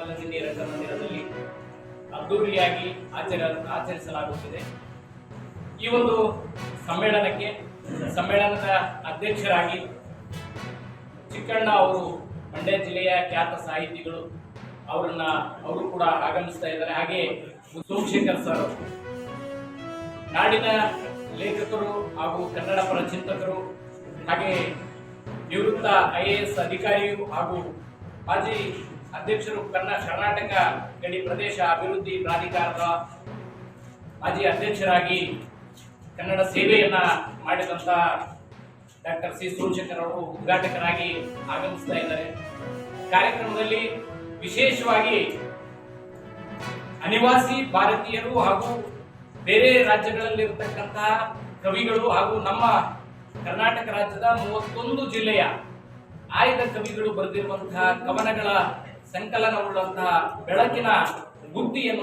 ಮಲ್ಲದಿನ್ನಿ ರಂಗಮಂದಿರದಲ್ಲಿ ಅದ್ದೂರಿಯಾಗಿ ಆಚರಿಸಲಾಗುತ್ತಿದೆ. ಈ ಒಂದು ಸಮ್ಮೇಳನದ ಅಧ್ಯಕ್ಷರಾಗಿ ಚಿಕ್ಕಣ್ಣ ಅವರು ಮಂಡ್ಯ ಜಿಲ್ಲೆಯ ಖ್ಯಾತ ಸಾಹಿತಿಗಳು, ಅವರು ಕೂಡ ಆಗಮಿಸ್ತಾ ಇದ್ದಾರೆ. ಹಾಗೆ ಸೋಮಶೇಖರ್ ಸರ್ ನಾಡಿನ ಲೇಖಕರು ಹಾಗೂ ಕನ್ನಡ ಪರ ಚಿಂತಕರು, ಹಾಗೆ ನಿವೃತ್ತ IAS ಅಧಿಕಾರಿಯು ಹಾಗೂ ಮಾಜಿ ಅಧ್ಯಕ್ಷರು, ಕರ್ನಾಟಕ ಗಡಿ ಪ್ರದೇಶ ಅಭಿವೃದ್ಧಿ ಪ್ರಾಧಿಕಾರದ ಮಾಜಿ ಅಧ್ಯಕ್ಷರಾಗಿ ಕನ್ನಡ ಸೇವೆಯನ್ನ ಮಾಡಿದಂಥ ಡಾಕ್ಟರ್ ಸಿ ಸೋಮಶೇಖರ್ ಅವರು ಉದ್ಘಾಟಕರಾಗಿ ಆಗಮಿಸ್ತಾ ಇದ್ದಾರೆ. ಕಾರ್ಯಕ್ರಮದಲ್ಲಿ ವಿಶೇಷವಾಗಿ ಅನಿವಾಸಿ ಭಾರತೀಯರು ಹಾಗೂ ಬೇರೆ ರಾಜ್ಯಗಳಲ್ಲಿರತಕ್ಕಂತಹ ಕವಿಗಳು ಹಾಗೂ ನಮ್ಮ ಕರ್ನಾಟಕ ರಾಜ್ಯದ 31 ಜಿಲ್ಲೆಯ ಆಯ್ದ ಕವಿಗಳು ಬರೆದಿರುವಂತಹ ಕವನಗಳ ಸಂಕಲನವುಳ್ಳಂತಹ ಬೆಳಕಿನ ಬುದ್ಧಿಯನ್ನು